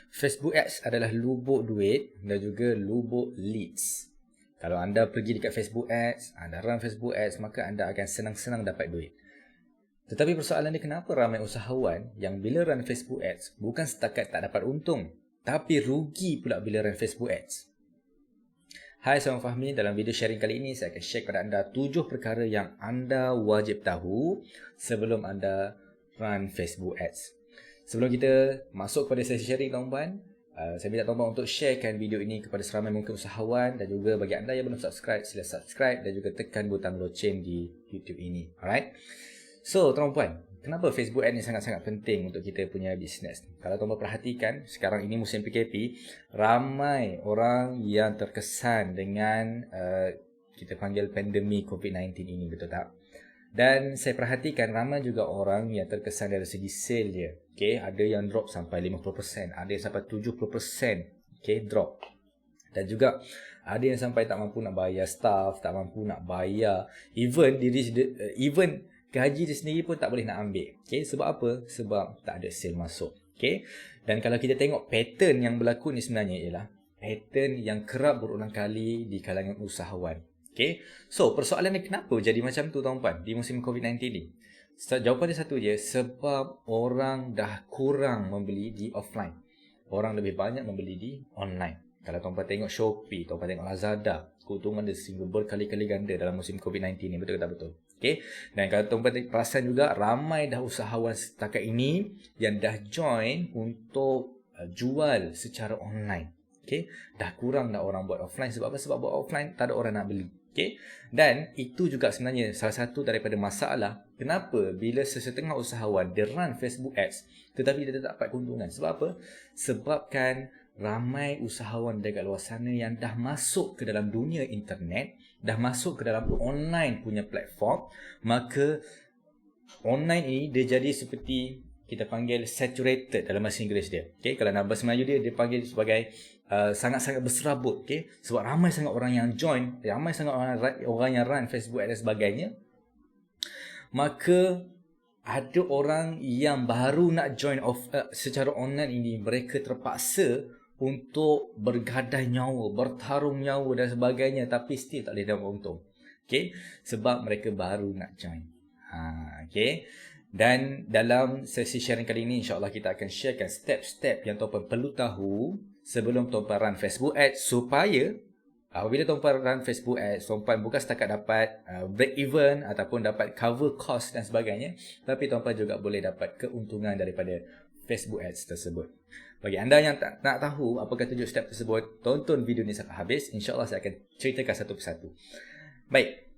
Facebook Ads adalah lubuk duit dan juga lubuk leads. Kalau anda pergi dekat Facebook Ads, anda run Facebook Ads, maka anda akan senang-senang dapat duit. Tetapi persoalan dia, kenapa ramai usahawan yang bila run Facebook Ads bukan setakat tak dapat untung, tapi rugi pula bila run Facebook Ads? Hai, saya Fahmi. Dalam video sharing kali ini, saya akan share kepada anda 7 perkara yang anda wajib tahu sebelum anda run Facebook Ads. Sebelum kita masuk kepada sesi sharing, tuan-puan, saya minta tuan-puan untuk sharekan video ini kepada seramai mungkin usahawan, dan juga bagi anda yang belum subscribe, sila subscribe dan juga tekan butang loceng di YouTube ini. Alright? So, tuan-puan, kenapa Facebook Ads ni sangat-sangat penting untuk kita punya bisnes? Kalau tuan-puan perhatikan, sekarang ini musim PKP, ramai orang yang terkesan dengan kita panggil pandemik COVID-19 ini, betul tak? Dan saya perhatikan ramai juga orang yang terkesan dari segi sale dia. Okay, ada yang drop sampai 50%, ada yang sampai 70%, okay, drop. Dan juga ada yang sampai tak mampu nak bayar staff, tak mampu nak bayar even gaji dia sendiri pun tak boleh nak ambil. Okay, sebab apa? Sebab tak ada sale masuk. Okay, dan kalau kita tengok pattern yang berlaku ni sebenarnya ialah pattern yang kerap berulang kali di kalangan usahawan. Okay, so persoalan ni kenapa jadi macam tu, tuan-puan, di musim COVID-19 ni? Jawapan dia satu je, sebab orang dah kurang membeli di offline. Orang lebih banyak membeli di online. Kalau tuan-puan tengok Shopee, tuan-puan tengok Lazada, keuntungan dia sehingga berkali-kali ganda dalam musim COVID-19 ni, betul ke tak betul? Okay, dan kalau tuan-puan perasan juga, ramai dah usahawan setakat ini yang dah join untuk jual secara online. Okay, dah kurang dah orang buat offline. Sebab apa? Sebab buat offline tak ada orang nak beli. Okay, dan itu juga sebenarnya salah satu daripada masalah kenapa bila sesetengah usahawan dia run Facebook Ads tetapi dia tak dapat keuntungan. Sebab apa? Sebabkan ramai usahawan dekat luar sana yang dah masuk ke dalam dunia internet, dah masuk ke dalam online punya platform, maka online ini dia jadi seperti kita panggil saturated dalam bahasa Inggeris dia. Okay, kalau dalam bahasa Melayu dia panggil sebagai sangat-sangat berserabut. Okay, sebab ramai sangat orang yang join, ramai sangat orang yang run Facebook dan sebagainya, maka ada orang yang baru nak join secara online ini, mereka terpaksa untuk bergadai nyawa, bertarung nyawa dan sebagainya, tapi still tak boleh dapat untung. Okay, sebab mereka baru nak join. Okay, dan dalam sesi sharing kali ini, insyaAllah kita akan sharekan step-step yang tuan-puan perlu tahu sebelum tuan-puan run Facebook Ads, supaya apabila tuan-puan run Facebook Ads, tuan-puan bukan setakat dapat break even ataupun dapat cover cost dan sebagainya, tapi tuan-puan juga boleh dapat keuntungan daripada Facebook Ads tersebut. Bagi anda yang tak nak tahu apakah 7 step tersebut, tonton video ni sampai habis. InsyaAllah saya akan ceritakan satu persatu. Baik.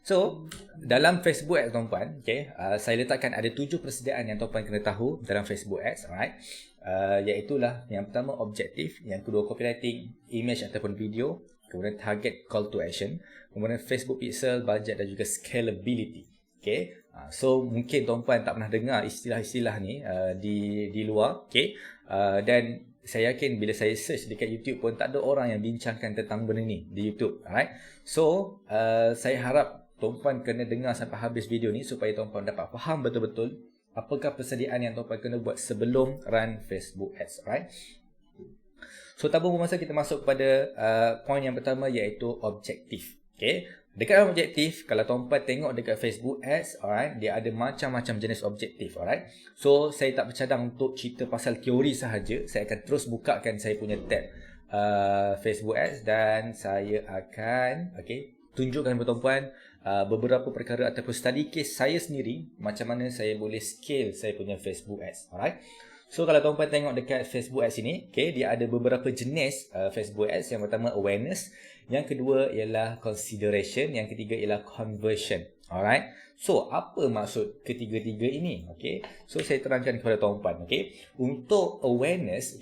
So, dalam Facebook Ads, tuan-puan, okay, saya letakkan ada 7 persediaan yang tuan-puan kena tahu dalam Facebook Ads, alright. Iaitulah yang pertama objektif, yang kedua copywriting, image ataupun video, kemudian target call to action, kemudian Facebook pixel, budget dan juga scalability. Okay, so mungkin tuan-puan tak pernah dengar istilah-istilah ni di luar, okay, dan saya yakin bila saya search dekat YouTube pun tak ada orang yang bincangkan tentang benda ni di YouTube, alright. So, saya harap tuan-puan kena dengar sampai habis video ni supaya tuan-puan dapat faham betul-betul apakah persediaan yang tuan-puan kena buat sebelum run Facebook Ads, right? So, tanpa bermasa kita masuk kepada poin yang pertama, iaitu objektif. Okay, dekat dalam objektif, kalau tuan-puan tengok dekat Facebook Ads, alright, dia ada macam-macam jenis objektif, alright. So, saya tak bercadang untuk cerita pasal teori sahaja. Saya akan terus bukakan saya punya tab Facebook Ads dan saya akan tunjukkan kepada tuan-puan beberapa perkara ataupun study case saya sendiri, macam mana saya boleh scale saya punya Facebook Ads. Alright. So, kalau tuan-puan tengok dekat Facebook Ads ini, okay, dia ada beberapa jenis Facebook Ads. Yang pertama awareness, yang kedua ialah consideration, yang ketiga ialah conversion. Alright. So, apa maksud ketiga-tiga ini? Okay. So, saya terangkan kepada tuan-puan. Okay. Untuk awareness,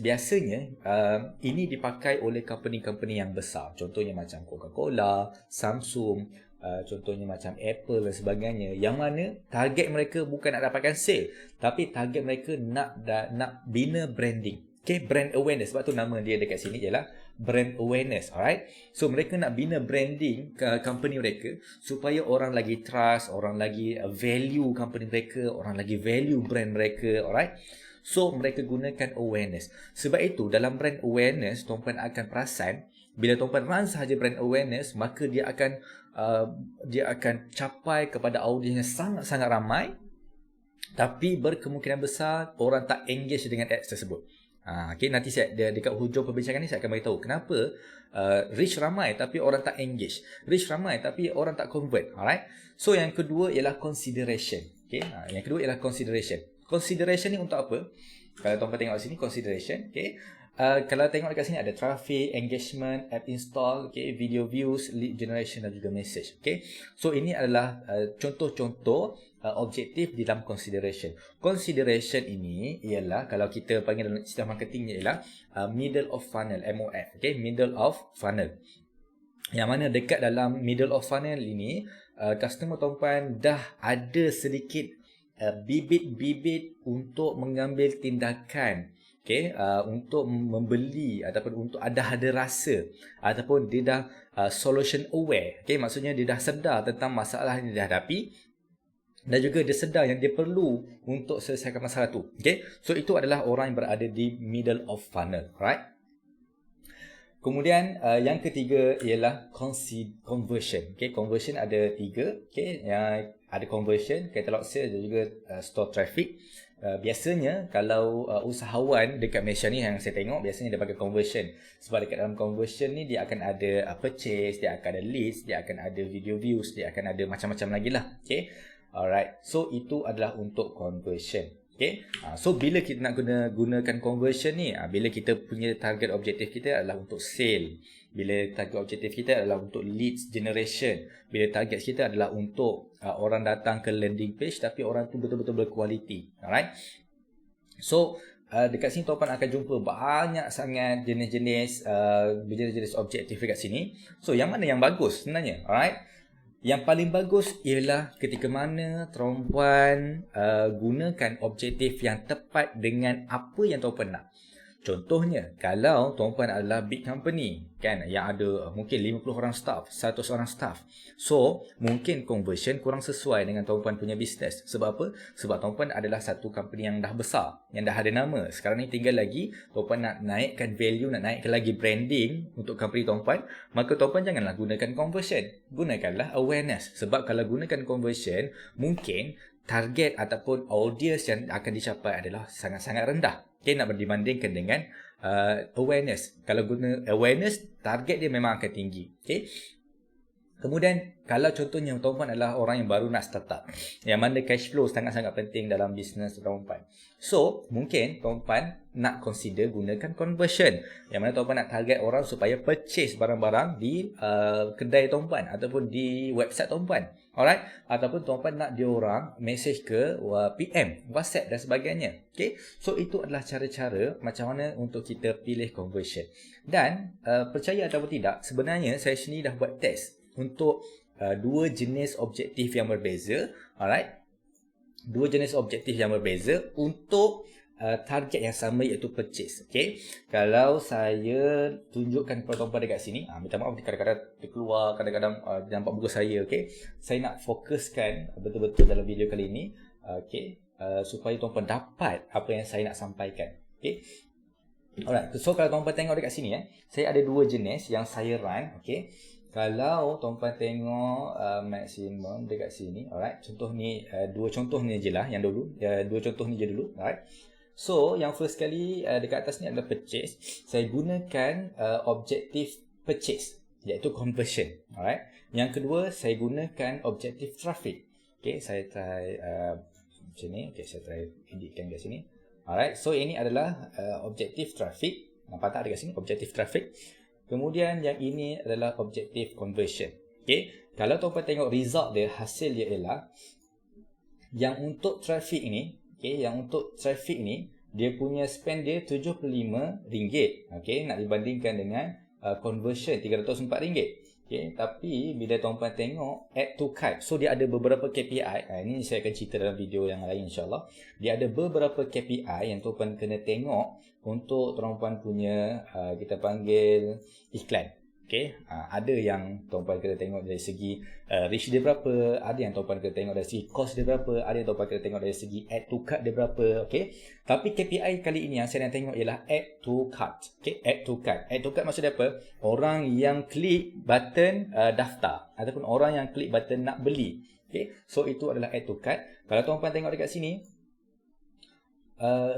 biasanya ini dipakai oleh company-company yang besar. Contohnya macam Coca-Cola, Samsung, contohnya macam Apple dan sebagainya, yang mana target mereka bukan nak dapatkan sale, tapi target mereka nak bina branding. Okay, brand awareness. Sebab tu nama dia dekat sini ialah brand awareness. Alright. So, mereka nak bina branding ke company mereka supaya orang lagi trust, orang lagi value company mereka, orang lagi value brand mereka. Alright. So mereka gunakan awareness. Sebab itu dalam brand awareness, tuan-puan akan perasan bila tuan-puan run sahaja brand awareness, maka dia akan capai kepada audiens yang sangat-sangat ramai, tapi berkemungkinan besar orang tak engage dengan ads tersebut. Okay, nanti saya dekat hujung perbincangan ni saya akan beritahu kenapa reach ramai tapi orang tak engage, reach ramai tapi orang tak convert. Alright. So yang kedua ialah consideration. Okay, yang kedua ialah consideration. Consideration ni untuk apa? Kalau tuan-tuan tengok sini consideration, okay. Kalau tengok dekat sini ada traffic, engagement, app install, okay, video views, lead generation dan juga message. Okay. So ini adalah contoh-contoh objektif di dalam consideration. Consideration ini ialah kalau kita panggil dalam istilah marketingnya ialah middle of funnel, MOF. Okay, middle of funnel. Yang mana dekat dalam middle of funnel ini customer tuan-puan dah ada sedikit bibit-bibit untuk mengambil tindakan, okay, untuk membeli ataupun untuk ada rasa ataupun dia dah solution aware. Okay, maksudnya dia dah sedar tentang masalah yang dia hadapi dan juga dia sedar yang dia perlu untuk selesaikan masalah tu. Okay, so itu adalah orang yang berada di middle of funnel. Right. Kemudian yang ketiga ialah conversion. Okay, conversion ada 3. Okay, yang ada conversion, catalog sales dan juga store traffic. Biasanya kalau usahawan dekat Malaysia ni yang saya tengok biasanya dia pakai conversion. Sebab dekat dalam conversion ni dia akan ada purchase, dia akan ada leads, dia akan ada video views, dia akan ada macam-macam lagi lah. Okay, alright. So itu adalah untuk conversion. Okay. So bila kita nak gunakan conversion ni, bila kita punya target objektif kita adalah untuk sale, bila target objektif kita adalah untuk leads generation, bila target kita adalah untuk orang datang ke landing page tapi orang tu betul-betul berkualiti. Alright. So dekat sini tuan-tuan akan jumpa banyak sangat jenis-jenis objektif dekat sini. So yang mana yang bagus sebenarnya? Alright. Yang paling bagus ialah ketika mana tuan-puan gunakan objektif yang tepat dengan apa yang tuan-puan nak. Contohnya, kalau tuan-puan adalah big company, kan, yang ada mungkin 50 orang staff, 100 orang staff. So, mungkin conversion kurang sesuai dengan tuan-puan punya bisnes. Sebab apa? Sebab tuan-puan adalah satu company yang dah besar, yang dah ada nama. Sekarang ni tinggal lagi, tuan-puan nak naikkan value, nak naikkan lagi branding untuk company tuan-puan, maka tuan-puan janganlah gunakan conversion. Gunakanlah awareness. Sebab kalau gunakan conversion, mungkin target ataupun audience yang akan dicapai adalah sangat-sangat rendah. Okay, nak berbandingkan dengan awareness. Kalau guna awareness, target dia memang akan tinggi. Okay. Kemudian, kalau contohnya tuan-puan adalah orang yang baru nak start up, yang mana cash flow sangat-sangat penting dalam bisnes tuan-puan. So, mungkin tuan-puan nak consider gunakan conversion. Yang mana tuan-puan nak target orang supaya purchase barang-barang di kedai tuan-puan ataupun di website tuan-puan. Alright, ataupun tuan-puan nak diorang message ke PM, WhatsApp dan sebagainya. Okay, so itu adalah cara-cara macam mana untuk kita pilih conversion. Dan percaya ataupun tidak, sebenarnya saya sendiri dah buat test untuk dua jenis objektif yang berbeza. Alright, dua jenis objektif yang berbeza untuk target yang sama iaitu purchase. Okay, kalau saya tunjukkan kepada tuan-tuan dekat sini, minta maaf kadang-kadang terkeluar, kadang-kadang nampak muka saya. Okay, saya nak fokuskan betul-betul dalam video kali ini, okay, supaya tuan-tuan dapat apa yang saya nak sampaikan. Okay, alright. So kalau tuan-tuan tengok dekat sini, saya ada dua jenis yang saya run. Okay, kalau tuan-tuan tengok maksimum dekat sini, alright. Contoh ni, dua contoh ni je lah yang dulu, dua contoh ni je dulu. Alright. So, yang first kali dekat atas ni adalah purchase. Saya gunakan objektif purchase, iaitu conversion. Alright. Yang kedua, saya gunakan objektif traffic. Okay, saya try macam ni. Okay, saya try editkan kat sini. Alright. So, ini adalah objektif traffic. Nampak tak dekat sini? Objektif traffic. Kemudian, yang ini adalah objektif conversion. Okay. Kalau tuan-tuan tengok result dia, hasil dia ialah yang untuk traffic ni, okay, yang untuk traffic ni, dia punya spend dia RM75. Okay, nak dibandingkan dengan conversion RM304. Okay, tapi bila tuan-tuan tengok add to cart, so dia ada beberapa KPI. Ini saya akan cerita dalam video yang lain insyaAllah. Dia ada beberapa KPI yang tuan-tuan kena tengok untuk tuan-tuan punya kita panggil iklan. Okay, ada yang tuan-puan kena tengok dari segi reach dia berapa, ada yang tuan-puan kena tengok dari segi cost dia berapa, ada yang tuan-puan kena tengok dari segi add to cart dia berapa. Okay, tapi KPI kali ini yang saya nak tengok ialah add to cart. Okay, add to cart. Add to cart maksud apa? Orang yang klik button daftar ataupun orang yang klik button nak beli. Okay, so itu adalah add to cart. Kalau tuan-puan tengok dekat sini,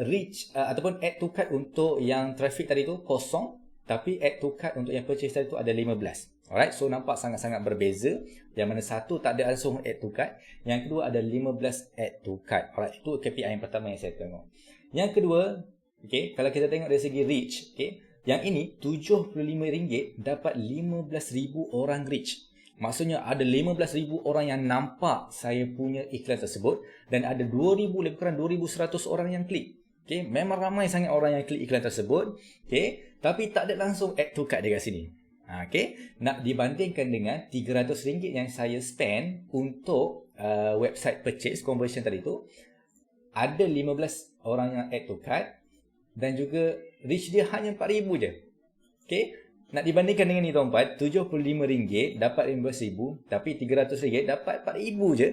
reach ataupun add to cart untuk yang traffic tadi tu kosong, tapi add to cart untuk yang purchase tadi tu ada 15. Alright, so nampak sangat-sangat berbeza. Yang mana satu tak ada langsung add to cart, yang kedua ada 15 add to cart. Alright, itu KPI yang pertama yang saya tengok. Yang kedua, okay, kalau kita tengok dari segi reach, okay, yang ini RM75 dapat 15,000 orang reach. Maksudnya ada 15,000 orang yang nampak saya punya iklan tersebut dan ada 2,000, lebih kurang 2,100 orang yang klik. Okay, memang ramai sangat orang yang klik iklan tersebut. Okay, tapi tak ada langsung add to cart dekat sini. Okay, nak dibandingkan dengan RM300 yang saya spend untuk website purchase conversion tadi tu, ada 15 orang yang add to cart dan juga reach dia hanya 4,000 je. Okay, nak dibandingkan dengan ni tuan-tuan, RM75 dapat 15,000, tapi RM300 dapat 4,000 je.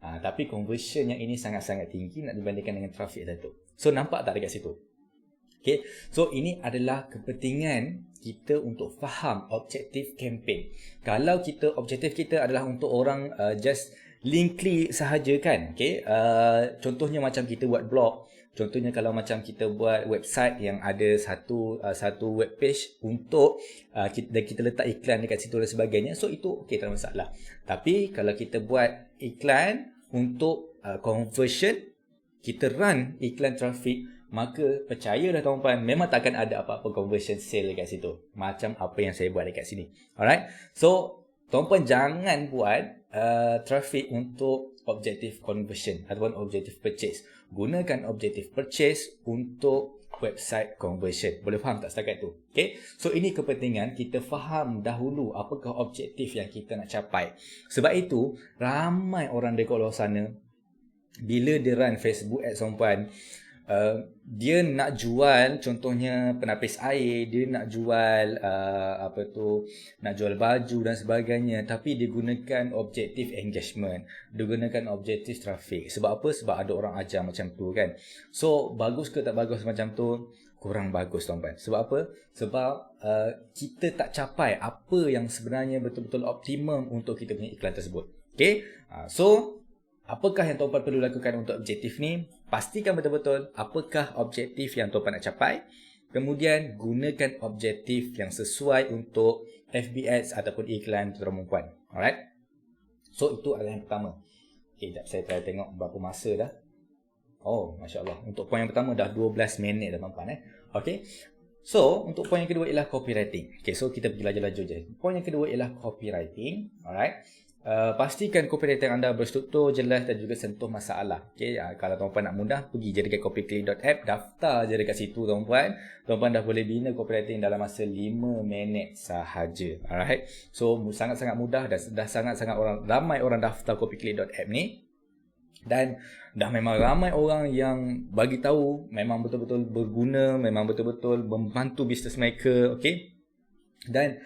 Tapi conversion yang ini sangat-sangat tinggi nak dibandingkan dengan traffic tadi tu. So nampak tak dekat situ? Okay, so ini adalah kepentingan kita untuk faham objektif campaign. Kalau kita objektif kita adalah untuk orang just link klik sahaja kan, okay? Contohnya macam kita buat blog, contohnya kalau macam kita buat website yang ada satu web page untuk kita letak iklan dekat situ dan sebagainya, so itu okey, tak ada masalah. Tapi kalau kita buat iklan untuk conversion, kita run iklan traffic, maka percayalah tuan-tuan, memang takkan ada apa-apa conversion sale dekat situ macam apa yang saya buat dekat sini. Alright, so tuan-tuan jangan buat traffic untuk objektif conversion ataupun objektif purchase. Gunakan objektif purchase untuk website conversion. Boleh faham tak setakat tu? Okay, so ini kepentingan kita faham dahulu apakah objektif yang kita nak capai. Sebab itu ramai orang dekat luar sana bila dia run Facebook ads tuan-puan, dia nak jual contohnya penapis air, dia nak jual nak jual baju dan sebagainya, tapi dia gunakan objektif engagement, dia gunakan objektif traffic. Sebab apa? Sebab ada orang ajar macam tu kan. So bagus ke tak bagus macam tu? Kurang bagus tuan-tuan. Sebab apa? Sebab kita tak capai apa yang sebenarnya betul-betul optimum untuk kita punya iklan tersebut. Okay, so apakah yang tuan-puan perlu lakukan untuk objektif ni? Pastikan betul-betul apakah objektif yang tuan-puan nak capai. Kemudian gunakan objektif yang sesuai untuk FB ads ataupun iklan perempuan. Alright. So itu adalah yang pertama. Okay, sekejap saya try tengok berapa masa dah. Oh, Masya Allah. Untuk poin yang pertama dah 12 minit dah tuan-puan. Okay. So, untuk poin yang kedua ialah copywriting. Okay, so kita pergi laju-laju je. Poin yang kedua ialah copywriting. Alright. Pastikan copywriting anda berstruktur, jelas dan juga sentuh masalah. Okay, kalau tuan-puan nak mudah, pergi je dekat copyclick.app, daftar je dekat situ tuan-puan. Tuan-puan dah boleh bina copywriting dalam masa 5 minit sahaja. Alright. So sangat-sangat mudah dan dah sangat-sangat ramai orang daftar copyclick.app ni. Dan dah memang ramai orang yang bagi tahu memang betul-betul berguna, memang betul-betul membantu business mereka, okey. Dan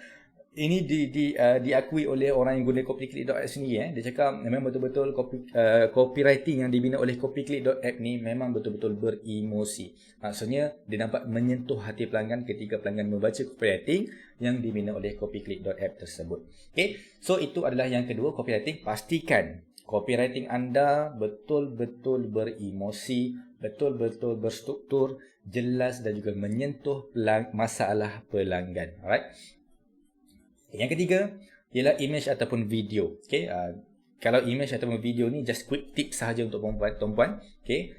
ini diakui oleh orang yang guna copyclick.app sendiri. Dia cakap memang betul-betul copywriting yang dibina oleh copyclick.app ni memang betul-betul beremosi. Maksudnya dia dapat menyentuh hati pelanggan ketika pelanggan membaca copywriting yang dibina oleh copyclick.app tersebut. Okay, so itu adalah yang kedua, copywriting. Pastikan copywriting anda betul-betul beremosi, betul-betul berstruktur, jelas dan juga menyentuh masalah pelanggan. Alright. Yang ketiga ialah image ataupun video. Okay, kalau image ataupun video ni just quick tips sahaja untuk tuan-puan. Okay,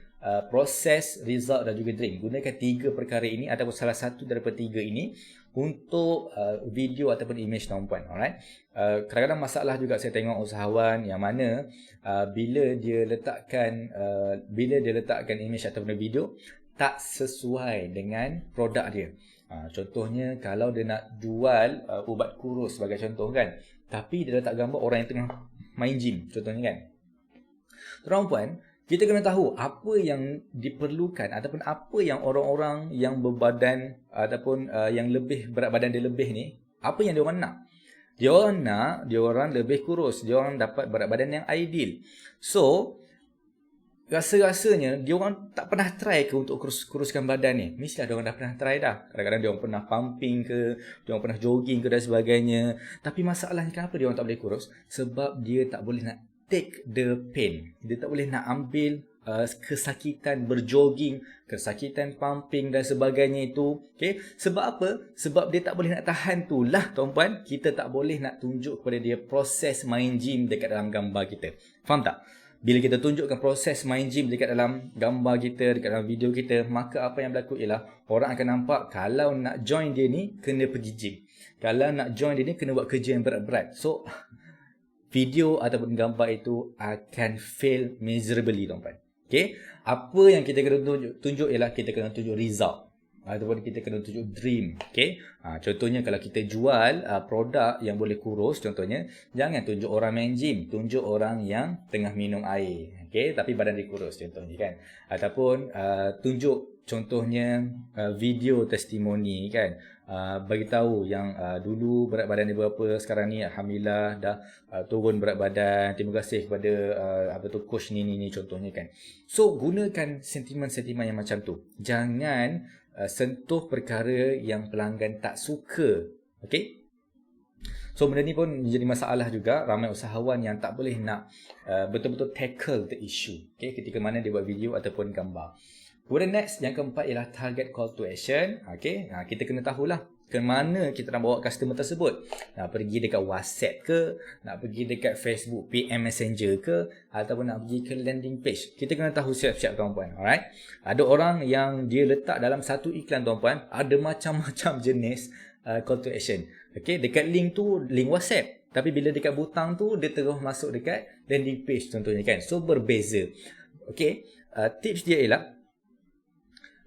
proses, result dan juga dream. Gunakan 3 perkara ini ataupun salah satu daripada 3 ini untuk video ataupun image tuan-puan. Alright. Kadang-kadang masalah juga saya tengok usahawan yang mana bila dia letakkan image ataupun video tak sesuai dengan produk dia. Contohnya kalau dia nak jual ubat kurus sebagai contoh kan, tapi dia letak gambar orang yang tengah main gym contohnya kan. Tuan-puan, kita kena tahu apa yang diperlukan ataupun apa yang orang-orang yang berbadan ataupun yang lebih berat badan dia lebih ni Apa yang diorang nak? Diorang lebih kurus, diorang dapat berat badan yang ideal. So, rasa-rasanya diorang tak pernah try ke untuk kuruskan badan ni. Mestilah diorang dah pernah try dah. Kadang-kadang diorang pernah pumping ke, diorang pernah jogging ke dan sebagainya. Tapi masalahnya kenapa diorang tak boleh kurus? Sebab dia tak boleh nak take the pain. Dia tak boleh nak ambil kesakitan berjogging, kesakitan pumping dan sebagainya itu. Okay? Sebab apa? Sebab dia tak boleh nak tahan tu lah tuan-puan. Kita tak boleh nak tunjuk kepada dia proses main gym dekat dalam gambar kita. Faham tak? Bila kita tunjukkan proses main gym dekat dalam gambar kita, dekat dalam video kita, maka apa yang berlaku ialah orang akan nampak kalau nak join dia ni kena pergi gym. Kalau nak join dia ni kena buat kerja yang berat-berat. So video ataupun gambar itu akan fail miserably tuan-tuan. Okay? Apa yang kita kena tunjuk ialah kita kena tunjuk result. Ataupun kita kena tunjuk dream. Okay? Contohnya kalau kita jual produk yang boleh kurus, contohnya, jangan tunjuk orang main gym. Tunjuk orang yang tengah minum air. Okay? Tapi badan dia kurus contohnya kan. Ataupun tunjuk contohnya video testimoni kan. Bagi tahu yang dulu berat badan dia berapa, sekarang ni alhamdulillah dah turun berat badan. Terima kasih kepada coach ni contohnya kan. So gunakan sentimen-sentimen yang macam tu. Jangan sentuh perkara yang pelanggan tak suka. Okay? So benda ni pun menjadi masalah juga. Ramai usahawan yang tak boleh nak betul-betul tackle the issue. Okay? Ketika mana dia buat video ataupun gambar. Kemudian next, yang keempat ialah target call to action. Okay? Kita kena tahulah ke mana kita nak bawa customer tersebut. Nak pergi dekat WhatsApp ke, nak pergi dekat Facebook PM Messenger ke, ataupun nak pergi ke landing page. Kita kena tahu siap-siap tuan-puan. Alright? Ada orang yang dia letak dalam satu iklan tuan-puan, ada macam-macam jenis call to action. Okay? Dekat link tu, link WhatsApp. Tapi bila dekat butang tu, dia terus masuk dekat landing page contohnya kan. So berbeza. Okay? Tips dia ialah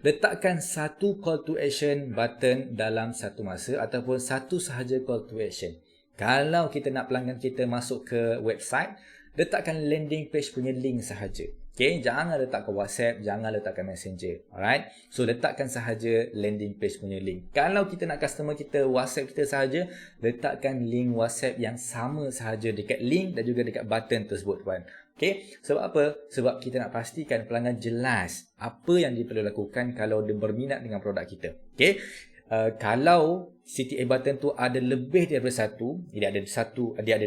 letakkan satu call to action button dalam satu masa ataupun satu sahaja call to action. Kalau kita nak pelanggan kita masuk ke website, letakkan landing page punya link sahaja. Okay, jangan letakkan WhatsApp, jangan letakkan Messenger. Alright, so letakkan sahaja landing page punya link. Kalau kita nak customer kita WhatsApp kita sahaja, letakkan link WhatsApp yang sama sahaja dekat link dan juga dekat button tersebut tuan. Okay, sebab apa? Sebab kita nak pastikan pelanggan jelas apa yang dia perlu lakukan kalau dia berminat dengan produk kita. Okay, kalau CTA button tu ada lebih daripada satu, dia ada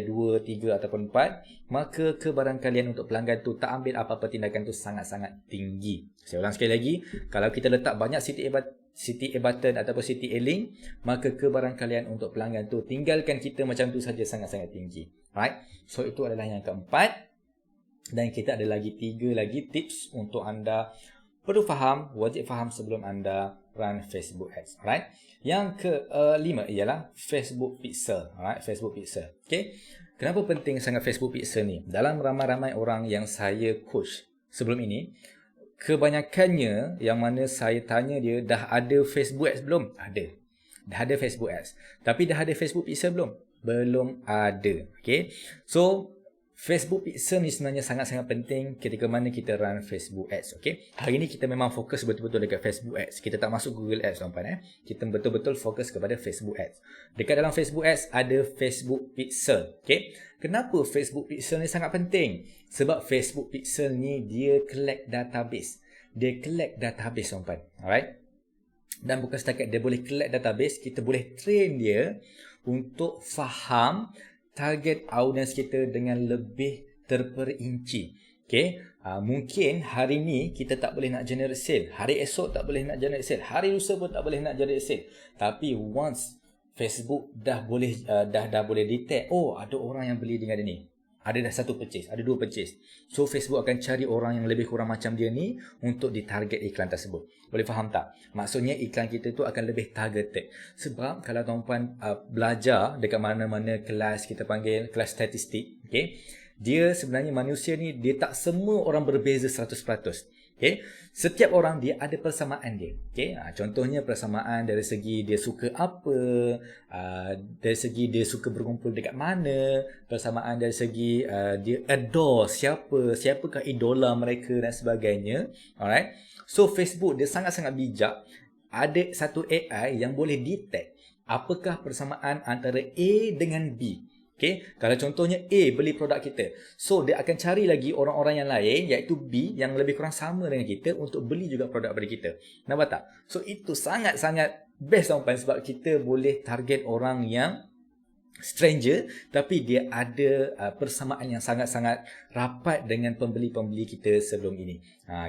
2, 3 ataupun 4, maka kebarangkalian untuk pelanggan tu tak ambil apa-apa tindakan tu sangat-sangat tinggi. Saya ulang sekali lagi, kalau kita letak banyak CTA button ataupun CTA link, maka kebarangkalian untuk pelanggan tu tinggalkan kita macam tu saja sangat-sangat tinggi. Right? So itu adalah yang keempat. Dan kita ada lagi 3 lagi tips untuk anda perlu faham, wajib faham sebelum anda run Facebook Ads. Alright? Yang kelima ialah Facebook Pixel. Alright? Facebook Pixel. Okay? Kenapa penting sangat Facebook Pixel ni? Dalam ramai-ramai orang yang saya coach sebelum ini, kebanyakannya yang mana saya tanya dia, dah ada Facebook Ads belum? Ada. Dah ada Facebook Ads. Tapi dah ada Facebook Pixel belum? Belum ada. Okay? So, Facebook Pixel ni sebenarnya sangat-sangat penting ketika mana kita run Facebook Ads. Okay? Hari ni kita memang fokus betul-betul dekat Facebook Ads. Kita tak masuk Google Ads tuan-tuan. Kita betul-betul fokus kepada Facebook Ads. Dekat dalam Facebook Ads ada Facebook Pixel. Okay? Kenapa Facebook Pixel ni sangat penting? Sebab Facebook Pixel ni dia collect database. Dia collect database tuan-tuan. Alright? Dan bukan setakat dia boleh collect database, kita boleh train dia untuk faham target audience kita dengan lebih terperinci. Okay? Mungkin hari ni kita tak boleh nak generate sale. Hari esok tak boleh nak generate sale. Hari lusa pun tak boleh nak generate sale. Tapi once Facebook dah boleh detect, oh ada orang yang beli dengan dia ni. Ada dah 1 purchase, ada 2 purchase. So Facebook akan cari orang yang lebih kurang macam dia ni untuk ditarget iklan tersebut. Boleh faham tak? Maksudnya iklan kita tu akan lebih targeted. Sebab kalau tuan-puan belajar dekat mana-mana kelas, kita panggil kelas statistik, okay? Dia sebenarnya manusia ni, dia tak semua orang berbeza 100%. Okay? Setiap orang dia ada persamaan dia. Okay? Contohnya persamaan dari segi dia suka apa, dari segi dia suka berkumpul dekat mana, persamaan dari segi dia adore siapakah idola mereka dan sebagainya. Alright? So Facebook dia sangat-sangat bijak. Ada satu AI yang boleh detect apakah persamaan antara A dengan B. Okay, kalau contohnya A beli produk kita, so dia akan cari lagi orang-orang yang lain iaitu B yang lebih kurang sama dengan kita untuk beli juga produk dari kita. Nampak tak? So itu sangat-sangat best tuan-puan, sebab kita boleh target orang yang stranger tapi dia ada persamaan yang sangat-sangat rapat dengan pembeli-pembeli kita sebelum ini.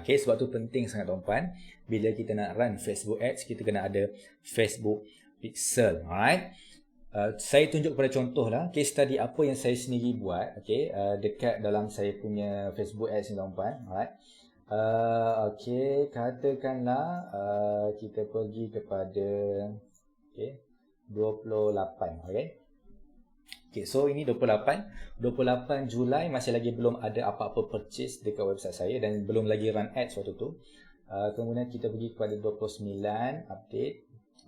Okay, sebab tu penting sangat tuan-puan, bila kita nak run Facebook Ads, kita kena ada Facebook Pixel. Alright. Saya tunjuk kepada contoh lah case study apa yang saya sendiri buat, okay, dekat dalam saya punya Facebook Ads ni tuan-puan. Alright. Okay, katakanlah kita pergi kepada 28. Okay, so ini 28 Julai, masih lagi belum ada apa-apa purchase dekat website saya dan belum lagi run ads waktu tu. Kemudian kita pergi kepada 29 update.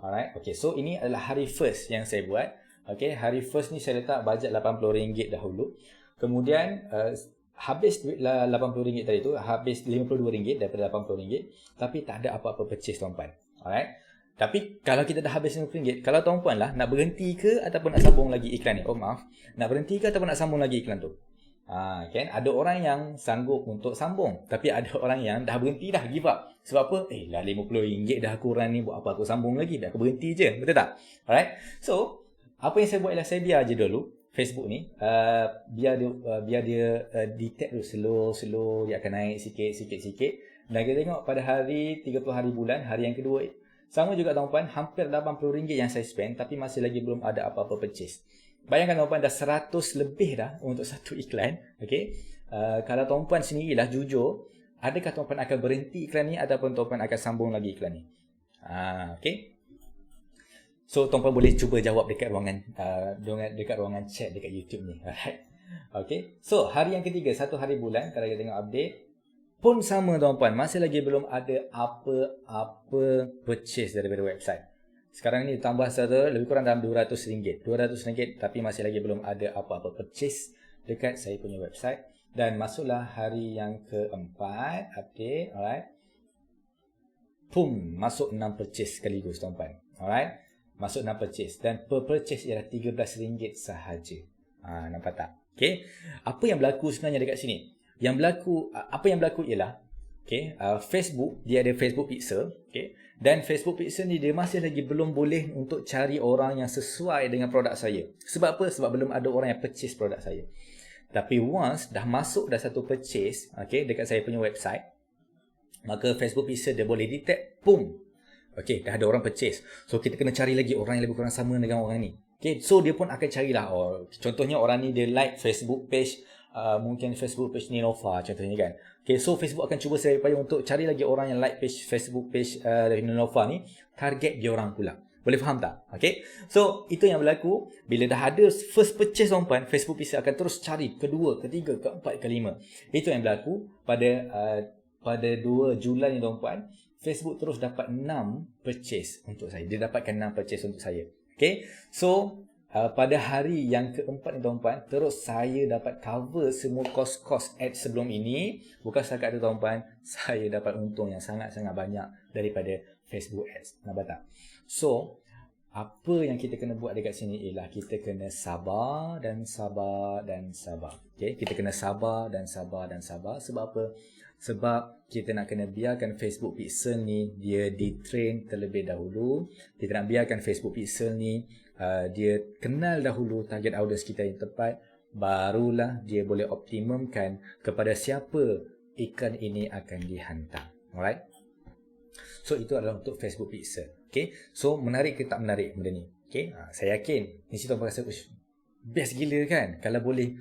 Alright, okay, so ini adalah hari first yang saya buat. Okay, hari first ni saya letak bajet RM80 dahulu. Kemudian habis duit RM80 tadi tu, habis RM52 daripada RM80, tapi tak ada apa-apa purchase tuan-puan. Alright. Tapi kalau kita dah habis RM50, kalau tuan-puan lah nak berhenti ke ataupun nak sambung lagi iklan ni. Oh maaf, nak berhenti ke ataupun nak sambung lagi iklan tu. Kan ada orang yang sanggup untuk sambung, tapi ada orang yang dah berhenti dah, give up. Sebab apa? Lah RM50 dah aku run ni, buat apa aku sambung lagi? Biar aku berhenti je, betul tak? Alright. So, apa yang saya buat ialah saya biar je dulu Facebook ni, biar dia detect dulu, slow, dia akan naik sikit. Dan kita tengok pada hari 30 hari bulan, hari yang kedua, sama juga tuan-puan, hampir RM80 yang saya spend, tapi masih lagi belum ada apa-apa purchase. Bayangkan tuan-puan, dah 100 lebih dah untuk satu iklan. Okay? Kalau tuan-puan sendirilah jujur, adakah tuan-puan akan berhenti iklan ni ataupun tuan-puan akan sambung lagi iklan ni? Okay? So tuan-puan boleh cuba jawab dekat ruangan chat dekat YouTube ni. Alright. Okay. So hari yang ketiga, 1 hari bulan, kalau kita tengok update pun sama tuan-puan, masih lagi belum ada apa-apa purchase daripada website. Sekarang ni tambah satu, lebih kurang dalam RM200. RM200 tapi masih lagi belum ada apa-apa purchase dekat saya punya website. Dan masuklah hari yang keempat, update. Alright. Pum, masuk 6 purchase sekaligus tuan-puan. Alright. Masuk 6 purchase. Dan per purchase ialah RM13 sahaja. Nampak tak? Okay. Apa yang berlaku sebenarnya dekat sini? Apa yang berlaku ialah, okay, Facebook, dia ada Facebook Pixel. Okay. Dan Facebook Pixel ni dia masih lagi belum boleh untuk cari orang yang sesuai dengan produk saya. Sebab apa? Sebab belum ada orang yang purchase produk saya. Tapi once dah masuk dah satu purchase, okay, dekat saya punya website, maka Facebook Pixel dia boleh detect, boom. Okay, dah ada orang purchase. So kita kena cari lagi orang yang lebih kurang sama dengan orang ni. Okay, so dia pun akan carilah. Contohnya orang ni dia like Facebook page, mungkin Facebook page Ninova contohnya kan. Okay, so Facebook akan cuba sedaya upaya untuk cari lagi orang yang like page Facebook page dari Ninova ni, target dia orang pula. Boleh faham tak? Okay, so itu yang berlaku. Bila dah ada first purchase tuan-puan, Facebook Pixel akan terus cari kedua, ketiga, keempat, kelima. Itu yang berlaku pada 2 Julai ni tuan-puan. Facebook terus dapat 6 purchase untuk saya. Dia dapatkan 6 purchase untuk saya. Okay, so pada hari yang keempat ni tuan-puan, terus saya dapat cover semua kos-kos ads sebelum ini. Bukan setakat itu tuan-puan, saya dapat untung yang sangat-sangat banyak daripada Facebook ads. Nampak tak? So, apa yang kita kena buat dekat sini ialah kita kena sabar dan sabar dan sabar. Okay? Kita kena sabar dan sabar dan sabar. Sebab apa? Sebab kita nak kena biarkan Facebook Pixel ni dia di-train terlebih dahulu. Kita nak biarkan Facebook Pixel ni dia kenal dahulu target audience kita yang tepat. Barulah dia boleh optimumkan kepada siapa iklan ini akan dihantar. Alright? So itu adalah untuk Facebook Pixel. Okay? So menarik ke tak menarik benda ni? Okay? Saya yakin mesti tuan rasa best gila kan kalau boleh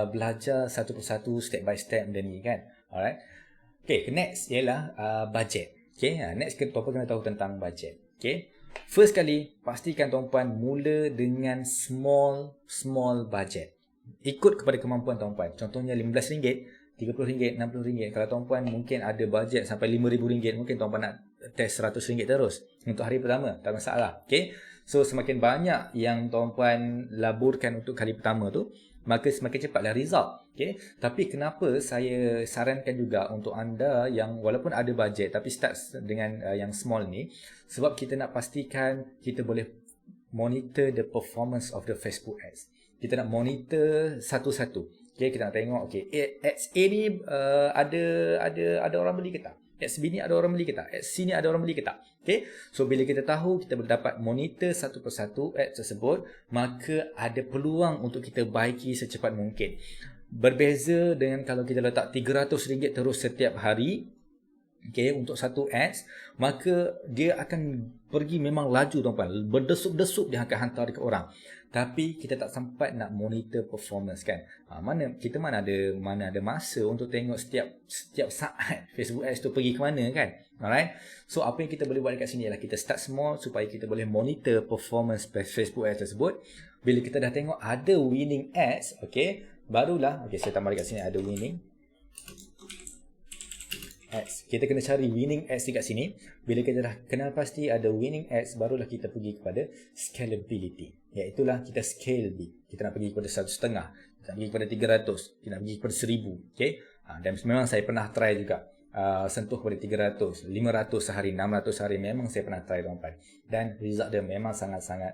belajar satu persatu, step by step benda ni kan. Alright? Okay, next ialah budget. Okay, next tuan-puan kena tahu tentang budget. Okay, first kali pastikan tuan-puan mula dengan small budget. Ikut kepada kemampuan tuan-puan. Contohnya RM15, RM30, RM60. Kalau tuan-puan mungkin ada budget sampai RM5,000, mungkin tuan-puan nak test RM100 terus untuk hari pertama, tak masalah. Okay, so semakin banyak yang tuan-puan laburkan untuk kali pertama tu, maka semakin cepatlah result. Okay? Tapi kenapa saya sarankan juga untuk anda yang walaupun ada budget tapi start dengan yang small ni, sebab kita nak pastikan kita boleh monitor the performance of the Facebook ads. Kita nak monitor satu-satu. Okay, kita nak tengok, okay, ads A ni ada orang beli ke tak? Ads B ni ada orang beli ke tak? Ads C ni ada orang beli ke tak? Okay, so bila kita tahu, kita boleh dapat monitor satu persatu ads tersebut, maka ada peluang untuk kita baiki secepat mungkin. Berbeza dengan kalau kita letak RM300 terus setiap hari, okay, untuk satu ads, maka dia akan pergi memang laju tuan-tuan, berdesup-desup dia akan hantar dekat orang. Tapi kita tak sempat nak monitor performance kan. Kita mana ada masa untuk tengok setiap saat Facebook ads tu pergi ke mana kan. Alright. So apa yang kita boleh buat dekat sini ialah kita start small supaya kita boleh monitor performance Facebook ads tersebut. Bila kita dah tengok ada winning ads, okay, barulah, okay, saya tambah dekat sini ada winning ads. Kita kena cari winning ads dekat sini. Bila kita dah kenal pasti ada winning ads, barulah kita pergi kepada scalability. Iaitulah kita scale big. Kita nak pergi kepada 1.5, kita nak pergi kepada 300, kita nak pergi kepada 1000. Okay? Dan memang saya pernah try juga sentuh kepada 300, 500 sehari, 600 sehari. Memang saya pernah try tuan-tuan. Dan result dia memang sangat-sangat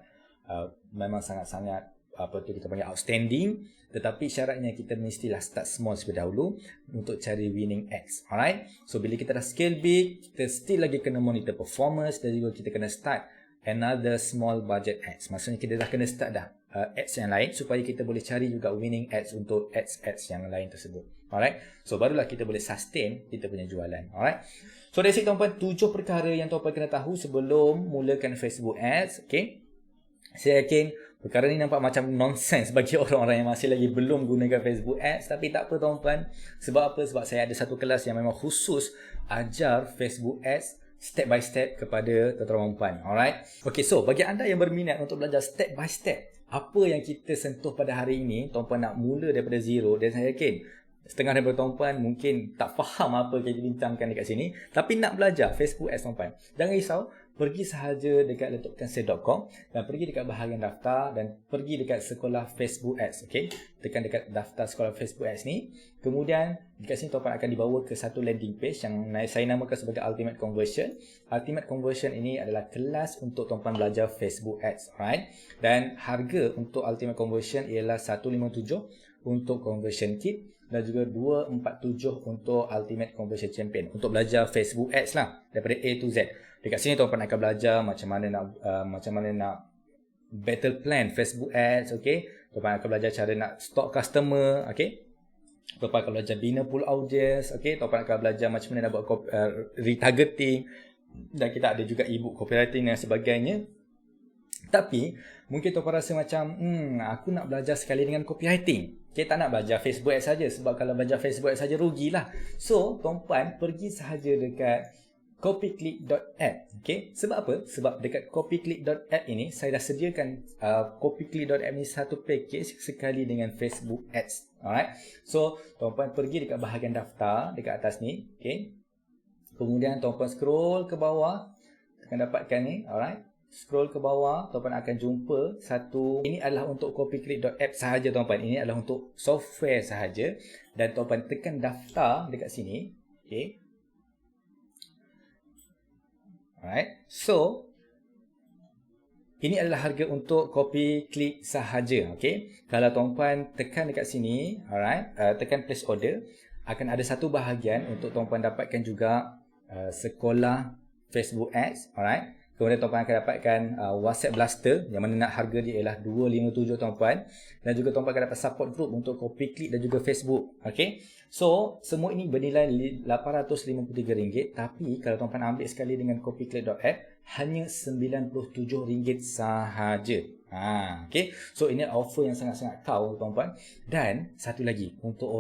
apa tu kita panggil outstanding. Tetapi syaratnya kita mestilah start small terlebih dahulu untuk cari winning ads. Alright. So bila kita dah scale big, kita still lagi kena monitor performance dan juga kita kena start another small budget ads. Maksudnya kita dah kena start dah ads yang lain supaya kita boleh cari juga winning ads untuk ads yang lain tersebut. Alright. So barulah kita boleh sustain kita punya jualan. Alright. So dari situ tuan-tuan, 7 perkara yang tuan-tuan kena tahu sebelum mulakan Facebook ads. Okay. Saya yakin perkara ni nampak macam nonsense bagi orang-orang yang masih lagi belum gunakan Facebook Ads. Tapi tak apa tuan-tuan. Sebab apa? Sebab saya ada satu kelas yang memang khusus ajar Facebook Ads step by step kepada tuan-tuan perempuan. Alright. Okay, so bagi anda yang berminat untuk belajar step by step apa yang kita sentuh pada hari ini, tuan-tuan nak mula daripada zero, dan saya yakin setengah daripada tuan-tuan mungkin tak faham apa yang kita bincangkan dekat sini, tapi nak belajar Facebook Ads tuan-tuan. Jangan risau, pergi sahaja dekat letupkansale.com dan pergi dekat bahagian daftar dan pergi dekat sekolah Facebook Ads. Okay? Tekan dekat daftar sekolah Facebook Ads ni. Kemudian dekat sini tuan-tuan akan dibawa ke satu landing page yang saya namakan sebagai Ultimate Conversion. Ultimate Conversion ini adalah kelas untuk tuan-tuan belajar Facebook Ads. Alright? Dan harga untuk Ultimate Conversion ialah 157 untuk Conversion Kit dan juga 247 untuk Ultimate Conversion Champion untuk belajar Facebook Ads lah daripada A to Z. Dekat sini tuan-tuan akan belajar macam mana nak battle plan Facebook Ads, okey. Tuan-tuan akan belajar cara nak stalk customer, okey. Tuan-tuan akan belajar bina pool audience, okey. Tuan-tuan akan belajar macam mana nak buat retargeting, dan kita ada juga ebook copywriting dan sebagainya. Tapi mungkin tuan-tuan rasa macam aku nak belajar sekali dengan copywriting. Okay, tak nak belajar Facebook Ads saja, sebab kalau belajar Facebook Ads saja rugilah. So tuan-tuan pergi sahaja dekat copyclick.app. Okay, sebab apa? Sebab dekat copyclick.app ini saya dah sediakan copyclick.app ni satu package sekali dengan Facebook Ads. Alright. So tuan-tuan pergi dekat bahagian daftar dekat atas ni, okay. Kemudian tuan-tuan scroll ke bawah, akan dapatkan ni. Alright. Scroll ke bawah, tuan-tuan akan jumpa satu. Ini adalah untuk copyclick.app sahaja tuan-tuan. Ini adalah untuk software sahaja. Dan tuan-tuan tekan daftar dekat sini. Okay. Alright. So ini adalah harga untuk copyclick sahaja. Okay. Kalau tuan-tuan tekan dekat sini, alright, tekan place order, akan ada satu bahagian untuk tuan-tuan dapatkan juga sekolah Facebook Ads. Alright. Kemudian tuan-tuan akan dapatkan WhatsApp Blaster yang mana nak harga dia ialah 257 tuan-tuan. Dan juga tuan-tuan akan dapat support group untuk copyclick dan juga Facebook. Okay. So semua ini bernilai RM853. Tapi kalau tuan-tuan ambil sekali dengan copyclick.app, hanya RM97 sahaja. Okay. So ini offer yang sangat-sangat kau tuan-tuan. Dan satu lagi, untuk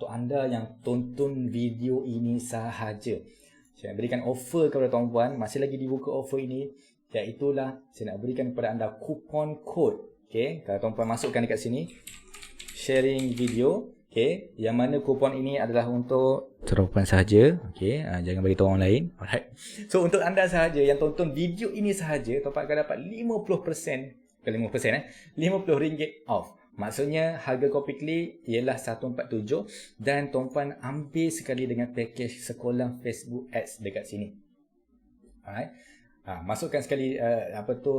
anda yang tonton video ini sahaja, saya berikan offer kepada tuan-tuan, masih lagi dibuka offer ini, iaitulah saya nak berikan kepada anda kupon kod. Okay, kalau tuan-tuan masukkan dekat sini, sharing video, okay, yang mana kupon ini adalah untuk terupan sahaja. Okay, jangan bagi tahu orang lain. Alright. So untuk anda sahaja yang tonton video ini sahaja, tuan-tuan akan dapat 50%, bukan 50%, RM50 off. Maksudnya harga copyclick ialah 147 dan tuan-tuan ambil sekali dengan package sekolah Facebook Ads dekat sini. Alright. Masukkan sekali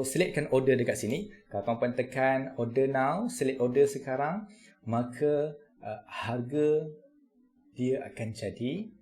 selitkan order dekat sini. Kalau tuan-puan tekan order now, select order sekarang, maka harga dia akan jadi,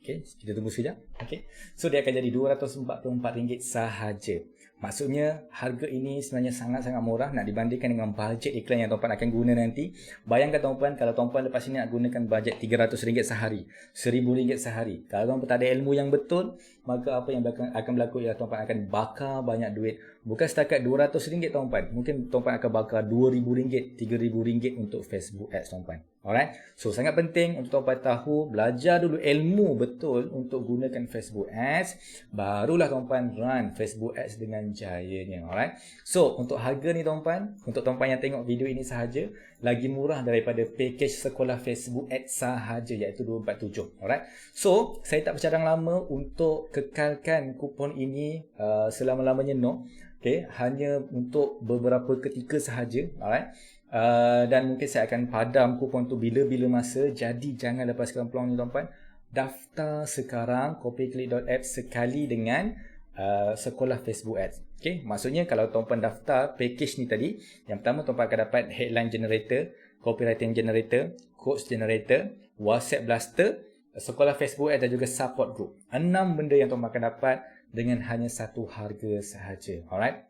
okey, kita tunggu sekejap. Okey. So dia akan jadi RM244 sahaja. Maksudnya harga ini sebenarnya sangat-sangat murah nak dibandingkan dengan bajet iklan yang tuan-puan akan guna nanti. Bayangkan tuan-puan, kalau tuan-puan lepas ini nak gunakan bajet RM300 sehari, RM1,000 sehari. Kalau tuan-puan tak ada ilmu yang betul, maka apa yang akan berlaku ialah tuan-puan akan bakar banyak duit. Bukan setakat RM200 tuan-puan. Mungkin tuan-puan akan bakar RM2,000, RM3,000 untuk Facebook Ads tuan-puan. Alright. So sangat penting untuk tuan-puan tahu, belajar dulu ilmu betul untuk gunakan Facebook Ads, barulah tuan-puan run Facebook Ads dengan jayanya. Alright. So untuk harga ni tuan-puan, untuk tuan-puan yang tengok video ini sahaja, lagi murah daripada package sekolah Facebook Ads sahaja, iaitu RM247. Alright. So saya tak bercadang lama untuk kekalkan kupon ini selama-lamanya, no. Okay, hanya untuk beberapa ketika sahaja. Alright. Dan mungkin saya akan padam kupon tu bila-bila masa. Jadi jangan lepaskan peluang ni tuan-puan. Daftar sekarang copyclick.app sekali dengan sekolah Facebook Ads. Okay, maksudnya kalau tuan-puan daftar package ni tadi, yang pertama tuan-puan akan dapat headline generator, copywriting generator, quotes generator, WhatsApp blaster, sekolah Facebook Ads dan juga support group. 6 benda yang tuan-puan akan dapat dengan hanya satu harga sahaja. Alright.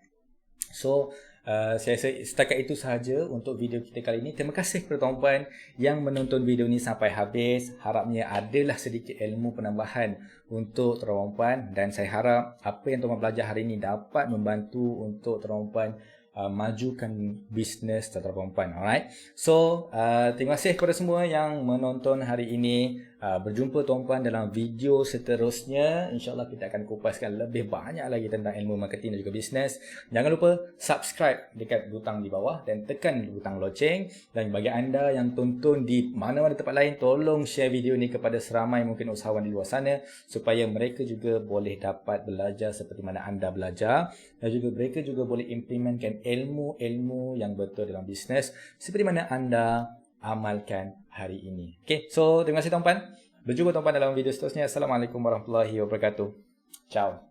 So saya rasa setakat itu sahaja untuk video kita kali ini. Terima kasih kepada tuan-puan yang menonton video ini sampai habis. Harapnya adalah sedikit ilmu penambahan untuk tuan-puan, dan saya harap apa yang tuan-puan belajar hari ini dapat membantu untuk tuan-puan majukan bisnes tuan-puan. Alright. So terima kasih kepada semua yang menonton hari ini. Berjumpa tuan-puan dalam video seterusnya. InsyaAllah kita akan kupaskan lebih banyak lagi tentang ilmu marketing dan juga bisnes. Jangan lupa subscribe dekat butang di bawah dan tekan butang loceng. Dan bagi anda yang tonton di mana-mana tempat lain, tolong share video ini kepada seramai mungkin usahawan di luar sana, supaya mereka juga boleh dapat belajar seperti mana anda belajar, dan juga mereka juga boleh implementkan ilmu-ilmu yang betul dalam bisnes seperti mana anda amalkan hari ini. Okay, so terima kasih tuan-puan. Berjumpa tuan-puan dalam video seterusnya. Assalamualaikum warahmatullahi wabarakatuh. Ciao.